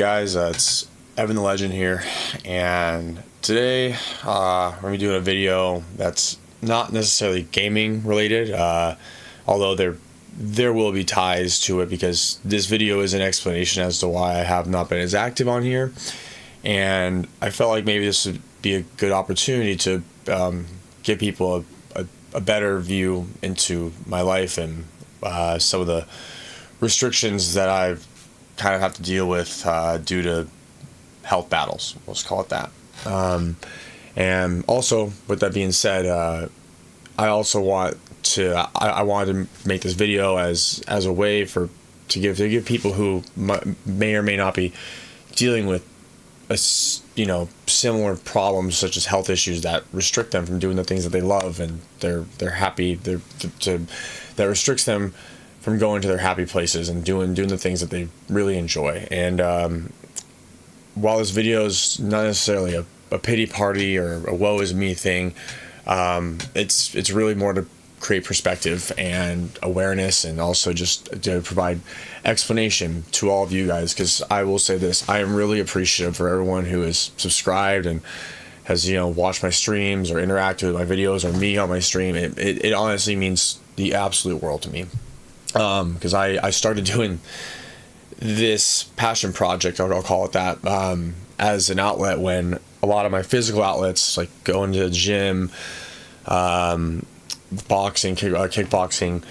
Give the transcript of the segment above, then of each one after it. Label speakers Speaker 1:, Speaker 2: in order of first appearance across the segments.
Speaker 1: guys, it's Evan the Legend here, and today we're going to be doing a video that's not necessarily gaming related, although there will be ties to it because this video is an explanation as to why I have not been as active on here, and I felt like maybe this would be a good opportunity to give people a better view into my life and some of the restrictions that I've kind of have to deal with due to health battles. Let's call it that. And also, with that being said, I also want to. I wanted to make this video as a way to give people who may or may not be dealing with similar problems such as health issues that restrict them from doing the things that they love and they're happy. That restricts them from going to their happy places and doing the things that they really enjoy. And while this video is not necessarily a pity party or a woe is me thing, it's really more to create perspective and awareness, and also just to provide explanation to all of you guys, because I will say this: I am really appreciative for everyone who is subscribed and has watched my streams or interacted with my videos or me on my stream. It honestly means the absolute world to me. Because I started doing this passion project, I'll call it that, as an outlet when a lot of my physical outlets, like going to the gym, boxing, kickboxing,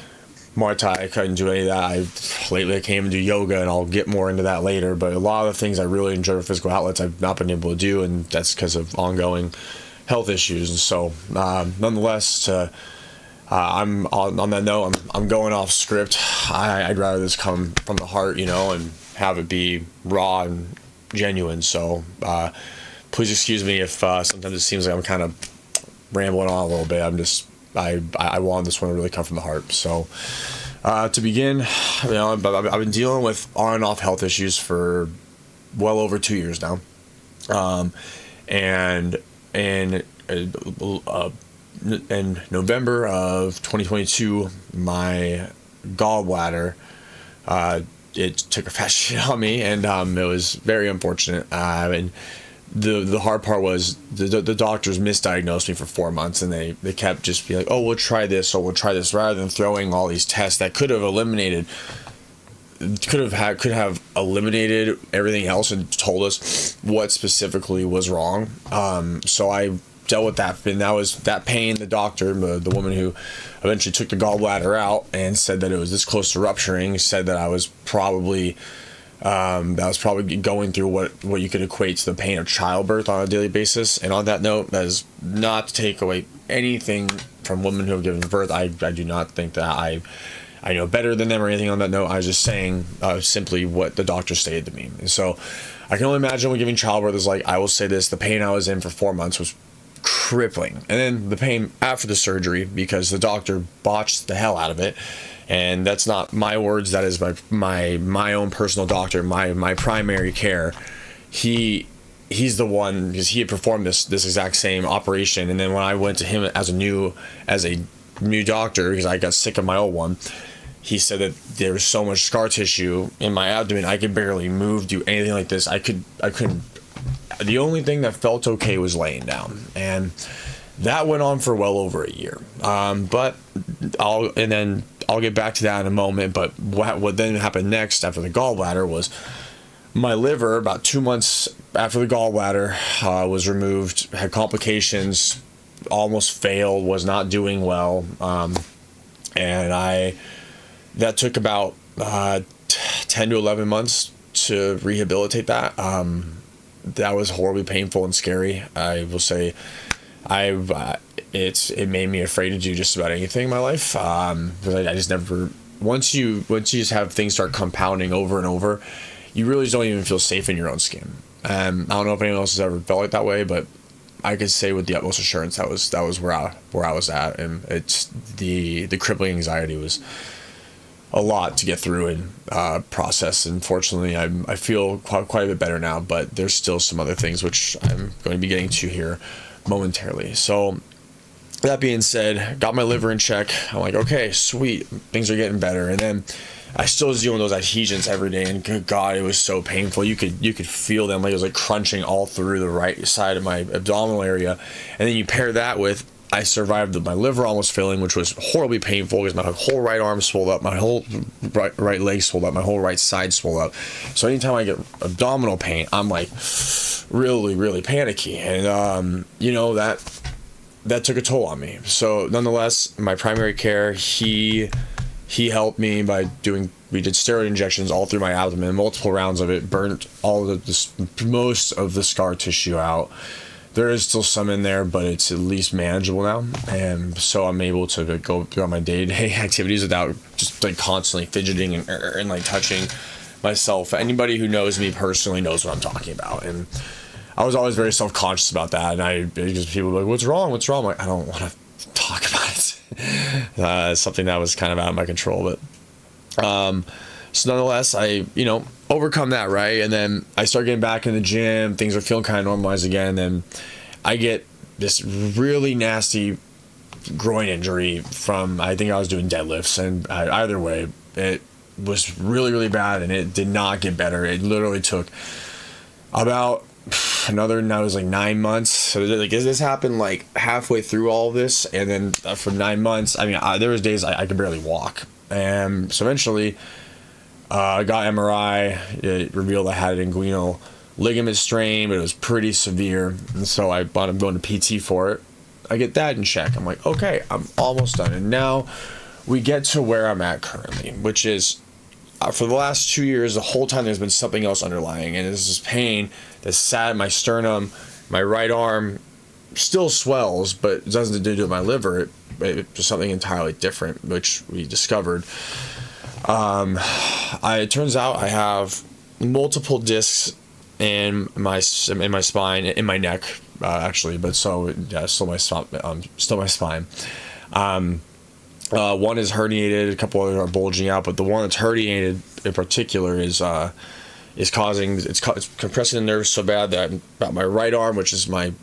Speaker 1: Muay Thai, I couldn't do any of that. Lately I came to do yoga, and I'll get more into that later, but a lot of the things I really enjoy with physical outlets I've not been able to do, and that's because of ongoing health issues. And so nonetheless, I'm on that note, I'm going off script. I'd rather this come from the heart, and have it be raw and genuine. So please excuse me if sometimes it seems like I'm kind of rambling on a little bit. I want this one to really come from the heart. So to begin, I've been dealing with on and off health issues for well over 2 years now, and in November of 2022, my gallbladder it took a fast shit on me, and it was very unfortunate. And the hard part was the doctors misdiagnosed me for 4 months, and they kept just being like, oh, we'll try this, or we'll try this, rather than throwing all these tests that could have eliminated everything else and told us what specifically was wrong. So I dealt with that, and that pain. The doctor, the woman who eventually took the gallbladder out and said that it was this close to rupturing, said that I was probably going through what you could equate to the pain of childbirth on a daily basis. And on that note, that is not to take away anything from women who have given birth. I do not think that I know better than them or anything on that note. I was just saying simply what the doctor stated to me. And so I can only imagine what giving childbirth is like. I will say this: the pain I was in for 4 months was crippling, and then the pain after the surgery, because the doctor botched the hell out of it. And that's not my words, that is my own personal doctor, my primary care. He's the one, because he had performed this exact same operation, and then when I went to him as a new doctor, because I got sick of my old one, he said that there was so much scar tissue in my abdomen I could barely move, do anything like this. I couldn't. The only thing that felt okay was laying down, and that went on for well over a year. But I'll get back to that in a moment. But what then happened next after the gallbladder was my liver, about 2 months after the gallbladder was removed, had complications, almost failed, was not doing well, and that took about 10 to 11 months to rehabilitate that. That was horribly painful and scary. I will say, it made me afraid to do just about anything in my life. Because I just never. Once you just have things start compounding over and over, you really just don't even feel safe in your own skin. I don't know if anyone else has ever felt like that way, but I could say with the utmost assurance that was where I was at, and it's the crippling anxiety was a lot to get through and process. And fortunately, I feel quite a bit better now, but there's still some other things which I'm going to be getting to here momentarily. So that being said, got my liver in check. I'm like, okay, sweet, things are getting better. And then I still was dealing with those adhesions every day, and good God, it was so painful. You could feel them, like it was like crunching all through the right side of my abdominal area. And then you pair that with, I survived my liver almost failing, which was horribly painful because my whole right arm swelled up, my whole right leg swelled up, my whole right side swelled up. So anytime I get abdominal pain, I'm like really, really panicky, and that took a toll on me. So nonetheless, my primary care, he helped me by we did steroid injections all through my abdomen, multiple rounds of it, burnt all of most of the scar tissue out. There is still some in there, but it's at least manageable now, and so I'm able to go throughout my day-to-day activities without just like constantly fidgeting and like touching myself. Anybody who knows me personally knows what I'm talking about, and I was always very self-conscious about that. And because people were like, "What's wrong? What's wrong?" I'm like, I don't want to talk about it. Something that was kind of out of my control, but so nonetheless, I overcome that, right? And then I start getting back in the gym. Things are feeling kind of normalized again. And then I get this really nasty groin injury from, I think I was doing deadlifts. And either way, it was really, really bad. And it did not get better. It literally took about now it was like 9 months. So like, this happened like halfway through all of this. And then for 9 months, I mean, there was days I could barely walk. And so eventually, I got MRI. It revealed I had an inguinal ligament strain, but it was pretty severe. And so I wound up going to PT for it. I get that in check. I'm like, okay, I'm almost done. And now we get to where I'm at currently, which is for the last 2 years, the whole time there's been something else underlying. And this is pain that's sat in my sternum. My right arm still swells, but it doesn't do with my liver. It was something entirely different, which we discovered. It turns out I have multiple discs in my spine, in my neck, actually, but still my spine. One is herniated, a couple others are bulging out, but the one that's herniated in particular is compressing the nerves so bad that my right arm, which is my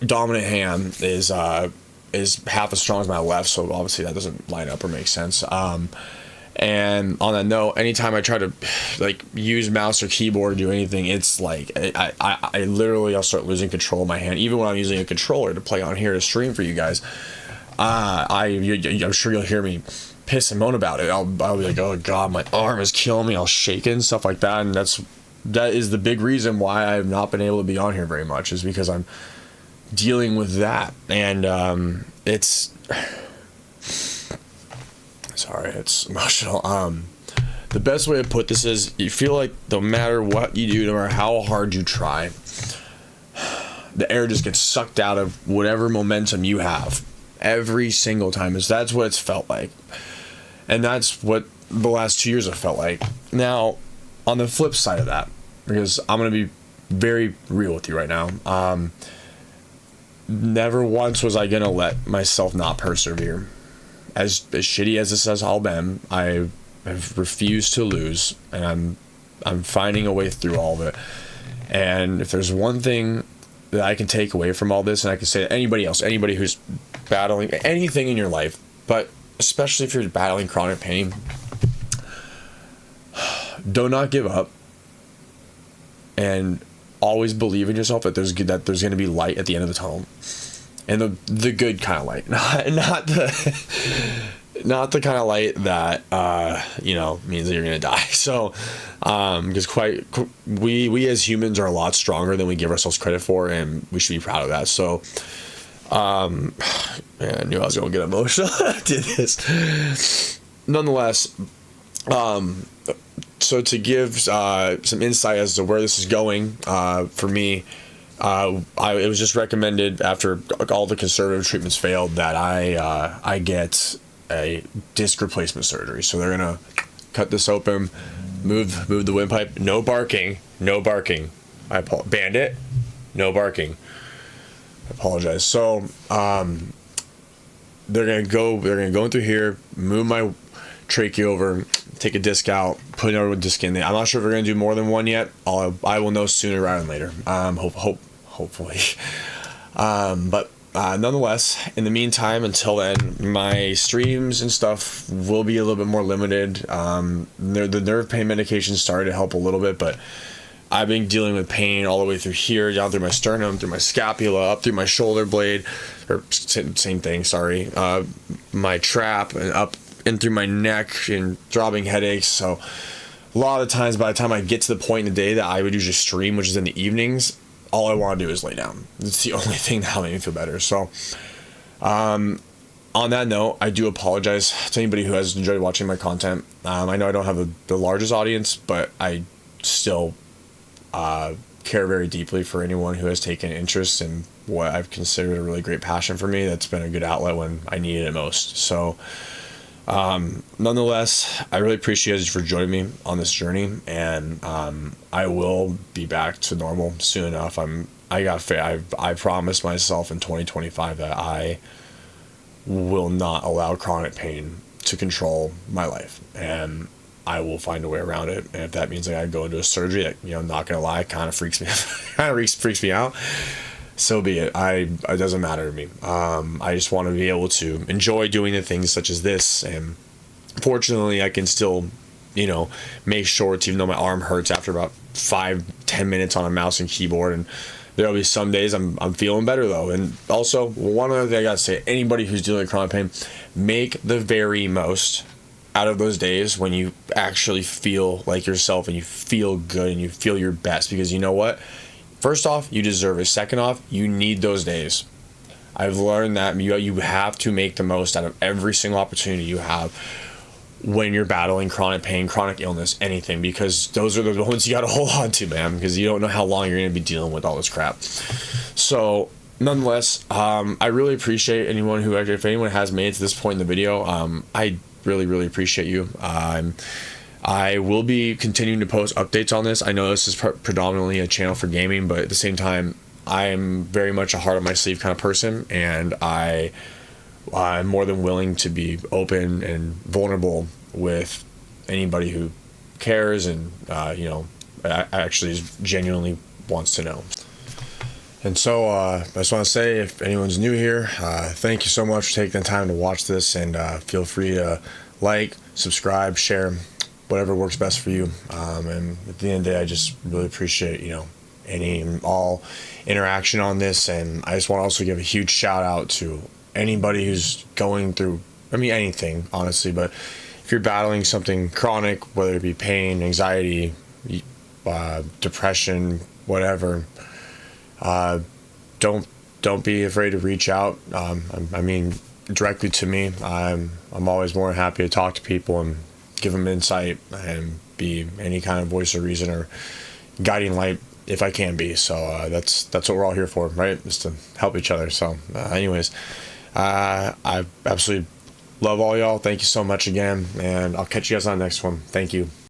Speaker 1: dominant hand, is half as strong as my left, so obviously that doesn't line up or make sense. And on that note, anytime I try to like use mouse or keyboard or do anything, it's like I literally, I'll start losing control of my hand. Even when I'm using a controller to play on here to stream for you guys, I'm sure you'll hear me piss and moan about it. I'll be like, oh God, my arm is killing me. I'll shake it and stuff like that. And that is the big reason why I've not been able to be on here very much, is because I'm dealing with that. And it's emotional. The best way to put this is, you feel like no matter what you do, no matter how hard you try, the air just gets sucked out of whatever momentum you have every single time. That's what it's felt like, and that's what the last 2 years have felt like. Now, on the flip side of that, because I'm going to be very real with you right now, never once was I going to let myself not persevere. As shitty as this has all been, I have refused to lose, and I'm finding a way through all of it. And if there's one thing that I can take away from all this, and I can say to anybody who's battling anything in your life, but especially if you're battling chronic pain, do not give up, and always believe in yourself that there's going to be light at the end of the tunnel. And the good kind of light, not the kind of light that means that you're gonna die. So, because we as humans are a lot stronger than we give ourselves credit for, and we should be proud of that. So, man, I knew I was gonna get emotional. I did this. Nonetheless, so to give some insight as to where this is going, for me. It was just recommended after all the conservative treatments failed that I get a disc replacement surgery. So they're gonna cut this open, move the windpipe. No barking. Bandit. No barking. I apologize. So they're gonna go in through here, move my trachea over, take a disc out, put another disc in there. I'm not sure if we're gonna do more than one yet. I will know sooner rather than later. Hopefully. But nonetheless, in the meantime, until then, my streams and stuff will be a little bit more limited. The nerve pain medication started to help a little bit, but I've been dealing with pain all the way through here, down through my sternum, through my scapula, up through my shoulder blade, or same thing, sorry, my trap, and up and through my neck, and throbbing headaches. So a lot of times, by the time I get to the point in the day that I would usually stream, which is in the evenings, all I want to do is lay down. It's the only thing that'll make me feel better. So, on that note, I do apologize to anybody who has enjoyed watching my content. I know I don't have the largest audience, but I still care very deeply for anyone who has taken interest in what I've considered a really great passion for me. That's been a good outlet when I needed it most. So, nonetheless, I really appreciate you for joining me on this journey, and I will be back to normal soon enough. I promised myself in 2025 that I will not allow chronic pain to control my life, and I will find a way around it. And if that means I gotta go into a surgery, that, not gonna lie, kind of freaks me out. So be it. It doesn't matter to me. I just want to be able to enjoy doing the things such as this, and fortunately I can still, make shorts even though my arm hurts after about 5-10 minutes on a mouse and keyboard. And there'll be some days I'm feeling better though. And also, one other thing I gotta say, anybody who's dealing with chronic pain, make the very most out of those days when you actually feel like yourself and you feel good and you feel your best, because you know what? First off, you deserve it. Second off, you need those days. I've learned that you have to make the most out of every single opportunity you have when you're battling chronic pain, chronic illness, anything, because those are the ones you got to hold on to, man, because you don't know how long you're going to be dealing with all this crap. So, nonetheless, I really appreciate anyone who, if anyone has made it to this point in the video, I really, really appreciate you. I will be continuing to post updates on this. I know this is predominantly a channel for gaming, but at the same time, I'm very much a heart on my sleeve kind of person, and I'm more than willing to be open and vulnerable with anybody who cares and actually genuinely wants to know. And so I just want to say, if anyone's new here, thank you so much for taking the time to watch this, and feel free to like, subscribe, share, whatever works best for you. And at the end of the day, I just really appreciate any and all interaction on this. And I just want to also give a huge shout out to anybody who's going through, anything, honestly, but if you're battling something chronic, whether it be pain, anxiety, depression, whatever, don't be afraid to reach out. Directly to me. I'm always more happy to talk to people and give them insight and be any kind of voice of reason or guiding light if I can be. So that's what we're all here for, right? Just to help each other. So anyways, I absolutely love all y'all. Thank you so much again, and I'll catch you guys on the next one. Thank you.